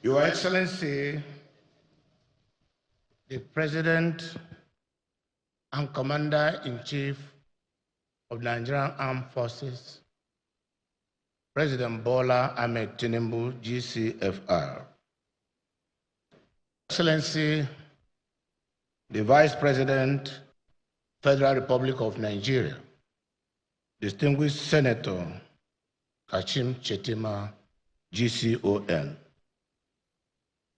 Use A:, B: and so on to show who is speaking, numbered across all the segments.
A: Your Excellency, the President and Commander-in-Chief of Nigerian Armed Forces, President Bola Ahmed Tinubu, GCFR. Excellency, the Vice President, Federal Republic of Nigeria, distinguished Senator Kashim Shettima, GCON,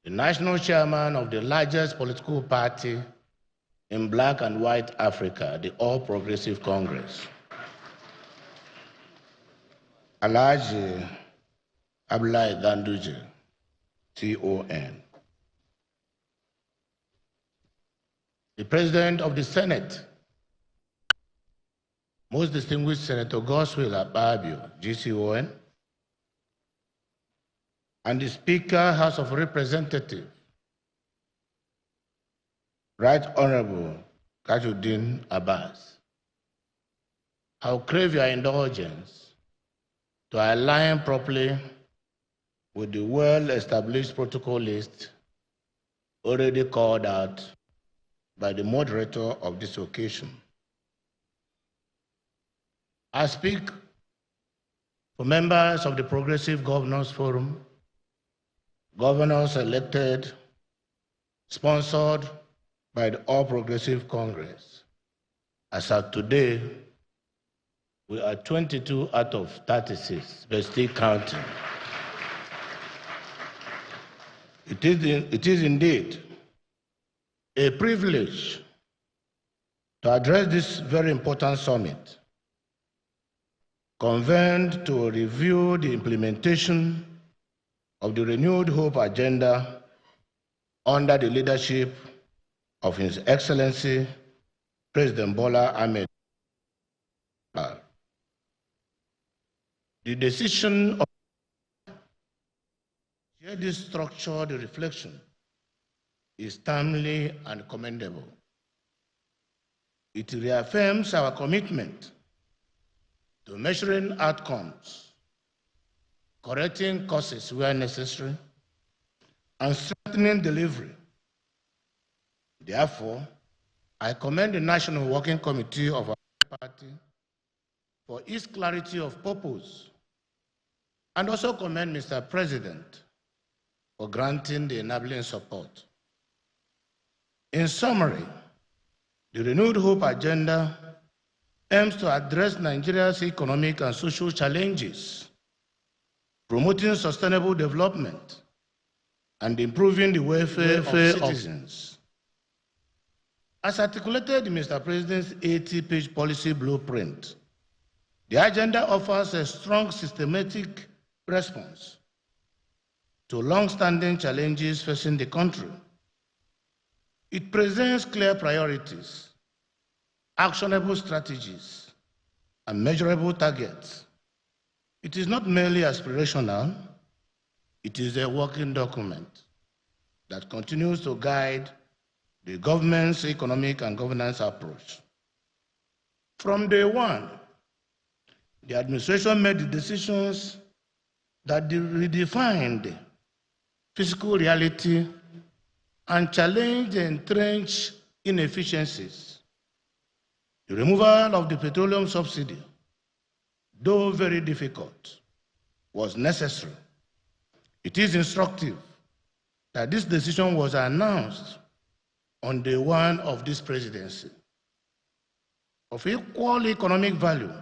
A: the National Chairman of the largest political party in Black and White Africa, the All Progressive Congress, Alhaji Abdullahi Ganduje, CON, the President of the Senate, most distinguished Senator Godswill Akpabio, GCON, and the Speaker, House of Representatives, Right Honorable Tajuddin Abbas. I will crave your indulgence to align properly with the well-established protocol list already called out by the moderator of this occasion. I speak for members of the Progressive Governors Forum, governors elected, sponsored by the All Progressive Congress. As of today, we are 22 out of 36, but still counting. It is indeed a privilege to address this very important summit, convened to review the implementation of the Renewed Hope Agenda under the leadership of His Excellency President Bola Ahmed. The decision of this structured reflection is timely and commendable. It reaffirms our commitment to measuring outcomes, correcting causes where necessary, and strengthening delivery. Therefore, I commend the National Working Committee of our party for its clarity of purpose, and also commend Mr. President for granting the enabling support. In summary, the Renewed Hope Agenda aims to address Nigeria's economic and social challenges, promoting sustainable development and improving the welfare of citizens. As articulated in Mr. President's 80-page policy blueprint, the agenda offers a strong systematic response to long-standing challenges facing the country. It presents clear priorities, actionable strategies, and measurable targets. It is not merely aspirational, it is a working document that continues to guide the government's economic and governance approach. From day one, the administration made the decisions that redefined fiscal reality and challenged the entrenched inefficiencies. The removal of the petroleum subsidy, though very difficult, was necessary. It is instructive that this decision was announced on day one of this presidency. Of equal economic value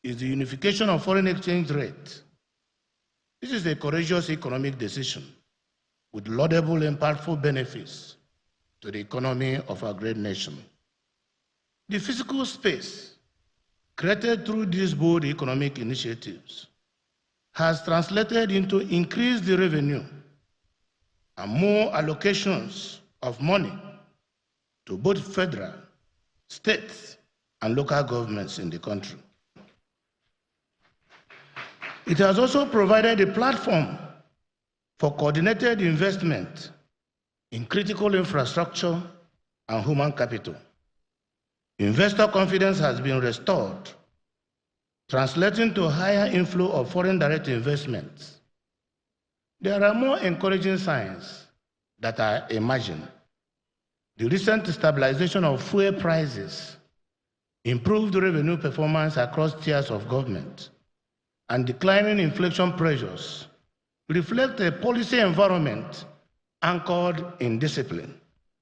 A: is the unification of foreign exchange rate. This is a courageous economic decision with laudable, impactful benefits to the economy of our great nation. The physical space created through these bold economic initiatives has translated into increased revenue and more allocations of money to both federal, state, and local governments in the country. It has also provided a platform for coordinated investment in critical infrastructure and human capital. Investor confidence has been restored, translating to higher inflow of foreign direct investments There are more encouraging signs that are emerging. The recent stabilization of fuel prices, improved revenue performance across tiers of government, and declining inflation pressures reflect a policy environment anchored in discipline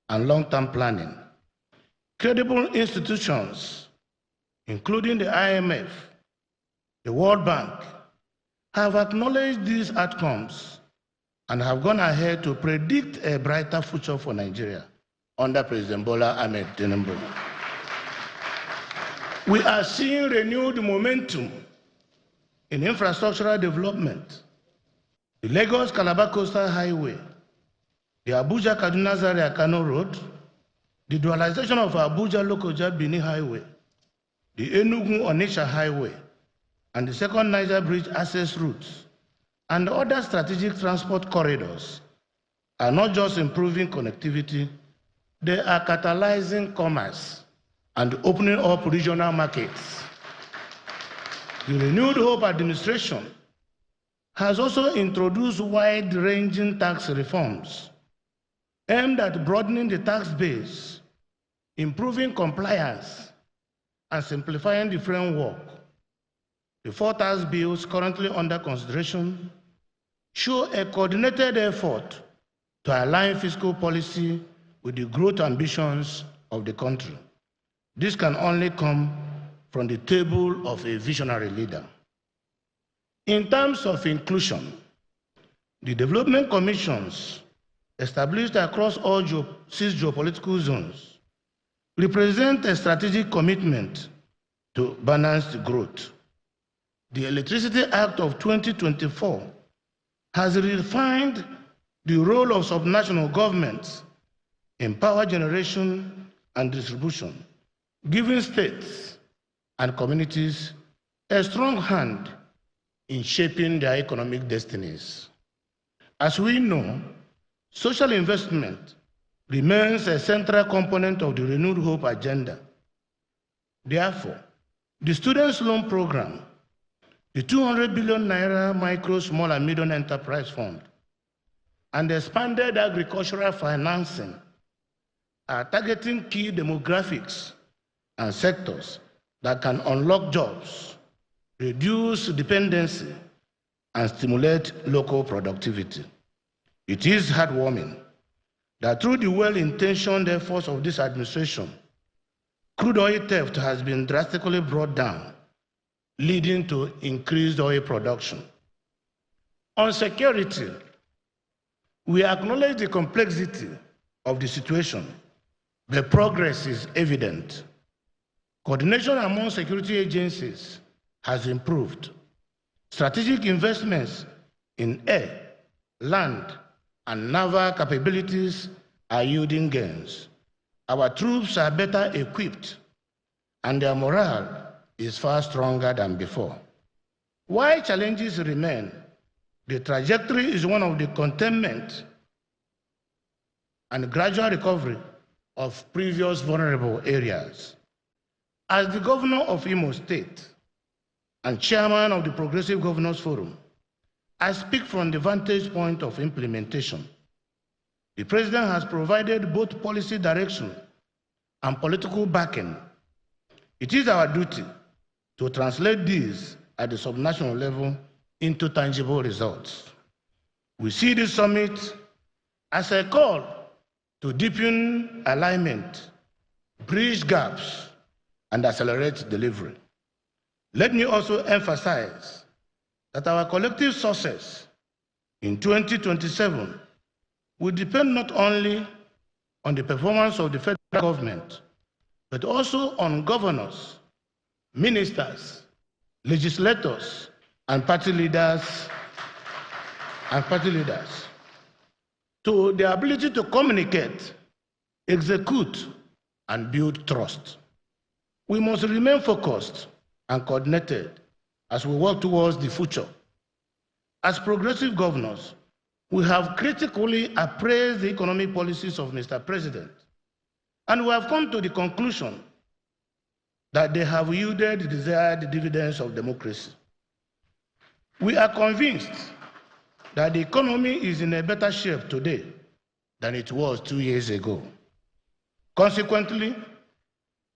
A: and long-term planning. Credible institutions, including the IMF, the World Bank, have acknowledged these outcomes and have gone ahead to predict a brighter future for Nigeria under President Bola Ahmed Tinubu. We are seeing renewed momentum in infrastructural development. The Lagos-Calabar Coastal Highway, the Abuja-Kaduna-Zaria-Kano Road, the dualization of Abuja-Lokoja-Benin Highway, the Enugu-Onitsha Highway, and the second Niger Bridge access routes, and other strategic transport corridors are not just improving connectivity, they are catalyzing commerce and opening up regional markets. The Renewed Hope administration has also introduced wide-ranging tax reforms aimed at broadening the tax base, improving compliance, and simplifying the framework. The 4 tax bills currently under consideration show a coordinated effort to align fiscal policy with the growth ambitions of the country. This can only come from the table of a visionary leader. In terms of inclusion, the development commissions established across all 6 geopolitical zones represent a strategic commitment to balanced growth. The Electricity Act of 2024 has redefined the role of subnational governments in power generation and distribution, giving states and communities a strong hand in shaping their economic destinies. As we know, social investment remains a central component of the Renewed Hope agenda. Therefore, the Students' Loan Program, the 200 billion naira micro, small, and medium enterprise fund, and the expanded agricultural financing are targeting key demographics and sectors that can unlock jobs, reduce dependency, and stimulate local productivity. It is heartwarming that through the well-intentioned efforts of this administration, crude oil theft has been drastically brought down, leading to increased oil production. On security, we acknowledge the complexity of the situation, but progress is evident. Coordination among security agencies has improved. Strategic investments in air, land, and naval capabilities are yielding gains. Our troops are better equipped, and their morale is far stronger than before. While challenges remain, the trajectory is one of the containment and gradual recovery of previous vulnerable areas. As the governor of Imo State and chairman of the Progressive Governors Forum, I speak from the vantage point of implementation. The president has provided both policy direction and political backing. It is our duty to translate these at the subnational level into tangible results. We see this summit as a call to deepen alignment, bridge gaps, and accelerate delivery. Let me also emphasize that our collective success in 2027 will depend not only on the performance of the federal government, but also on governors, ministers, legislators, and party leaders, to the ability to communicate, execute, and build trust. We must remain focused and coordinated as we work towards the future. As progressive governors, we have critically appraised the economic policies of Mr. President, and we have come to the conclusion that they have yielded the desired dividends of democracy. We are convinced that the economy is in a better shape today than it was 2 years ago. Consequently,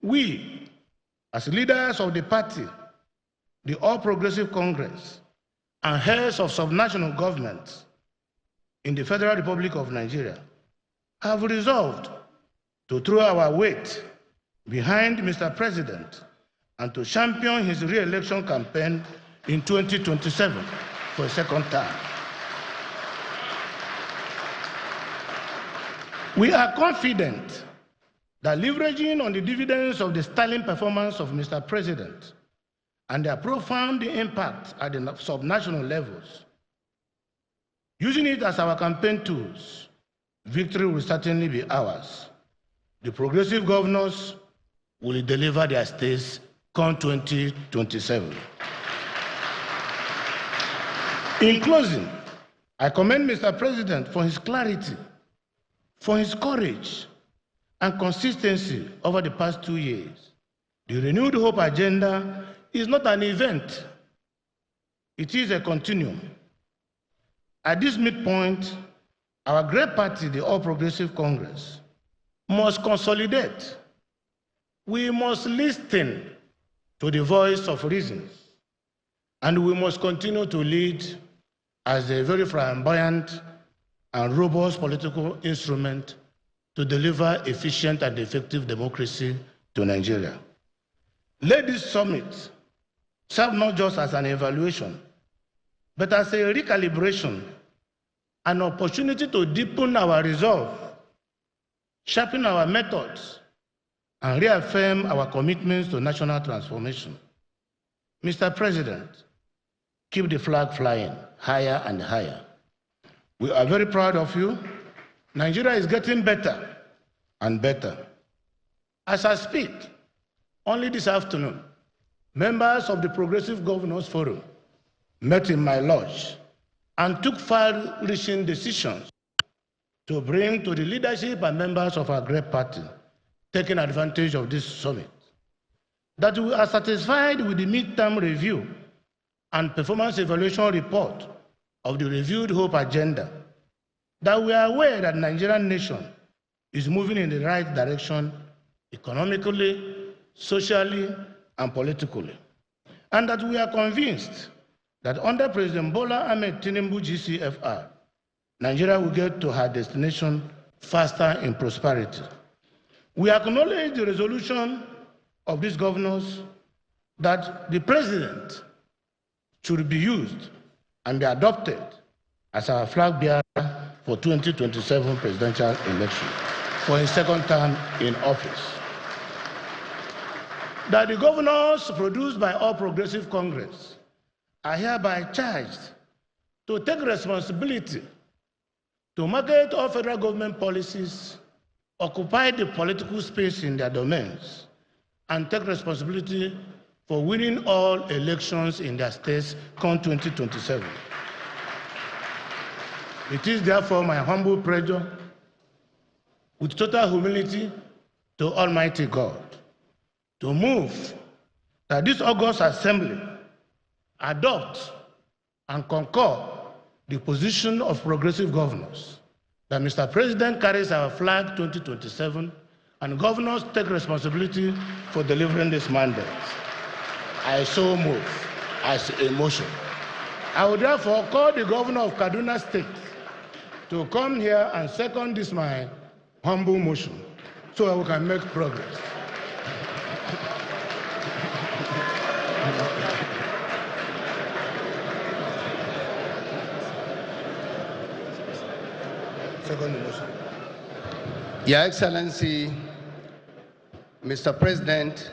A: we, as leaders of the party, the All Progressive Congress, and heads of subnational governments in the Federal Republic of Nigeria, have resolved to throw our weight behind Mr. President and to champion his re-election campaign in 2027 for a second term. We are confident that leveraging on the dividends of the sterling performance of Mr. President and their profound impact at the subnational levels, using it as our campaign tools, victory will certainly be ours. The progressive governors will deliver their states come 2027. In closing, I commend Mr. President for his clarity, for his courage and consistency over the past 2 years. The Renewed Hope agenda is not an event, it is a continuum. At this midpoint, our great party, the All Progressive Congress, must consolidate. We must listen to the voice of reason, and we must continue to lead as a very flamboyant and robust political instrument to deliver efficient and effective democracy to Nigeria. Let this summit serve not just as an evaluation, but as a recalibration, an opportunity to deepen our resolve, sharpen our methods, and reaffirm our commitments to national transformation. Mr. President, keep the flag flying higher and higher. We are very proud of you. Nigeria is getting better and better. As I speak, only this afternoon, members of the Progressive Governors Forum met in my lodge and took far-reaching decisions to bring to the leadership and members of our great party, taking advantage of this summit, that we are satisfied with the midterm review and performance evaluation report of the Renewed Hope agenda, that we are aware that the Nigerian nation is moving in the right direction economically, socially, and politically, and that we are convinced that under President Bola Ahmed Tinubu GCFR, Nigeria will get to her destination faster in prosperity. We acknowledge the resolution of these governors that the president should be used and be adopted as our flag bearer for 2027 presidential election for his second term in office. That the governors produced by All Progressive Congress are hereby charged to take responsibility to market all federal government policies, occupy the political space in their domains, and take responsibility for winning all elections in their states come 2027. It is therefore my humble prayer, with total humility to Almighty God, to move that this August Assembly adopt and concur the position of progressive governors, that Mr. President carries our flag 2027 and governors take responsibility for delivering this mandate. I so move as a motion. I would therefore call the governor of Kaduna State to come here and second this my humble motion so that we can make progress. Second motion.
B: Your Excellency, Mr. President,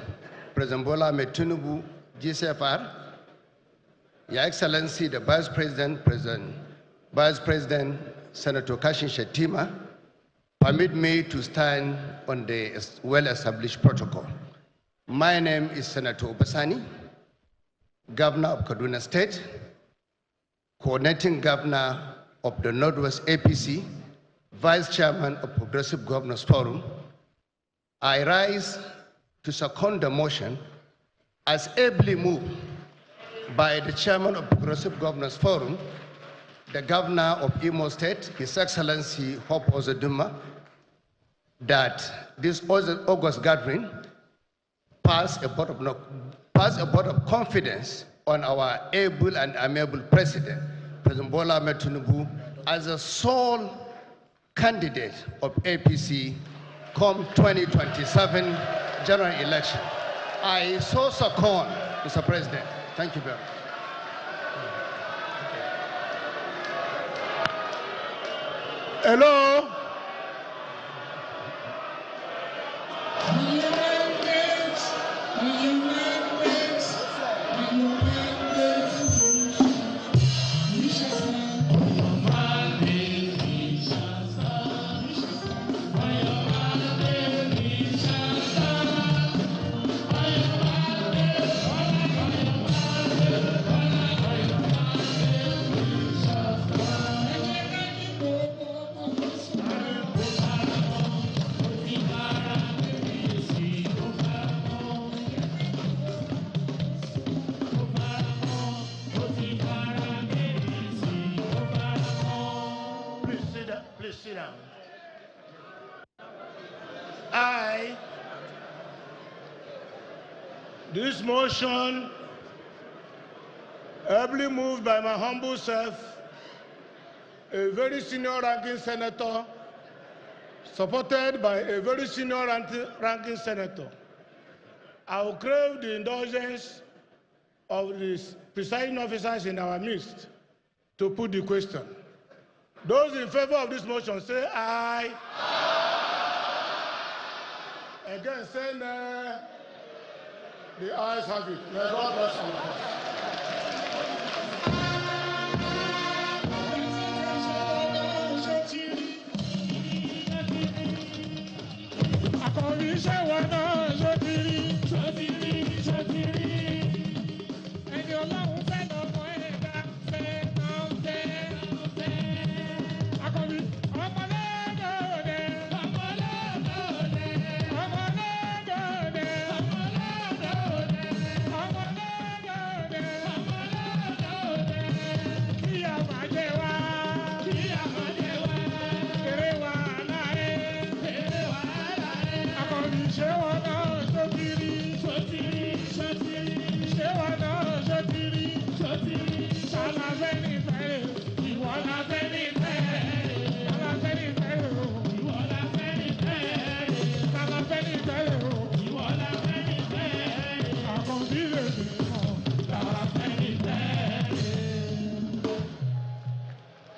B: President Bola Ahmed Tinubu, GCFR, Your Excellency, the Vice President, Senator Kashin Shettima, permit me to stand on the well-established protocol. My name is Senator Obasani, Governor of Kaduna State, Coordinating Governor of the Northwest APC, Vice Chairman of Progressive Governors Forum. I rise to second the motion as ably moved by the Chairman of Progressive Governors Forum the governor of Imo State, His Excellency Hope Uzodimma, that this August gathering pass a vote of confidence on our able and amiable President, President Bola Ahmed Tinubu, as the sole candidate of APC come 2027 general election. I so second, Mr. President. Thank you very much.
A: Hello? Please sit down. This motion, ably moved by my humble self, a very senior ranking senator, supported by a very senior ranking senator. I will crave the indulgence of the presiding officers in our midst to put the question. Those in favor of this motion say aye. Again, say nay. The ayes have it. May God bless all of us.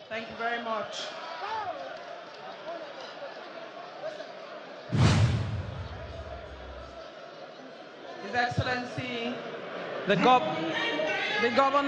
C: Thank you very much. His Excellency, the governor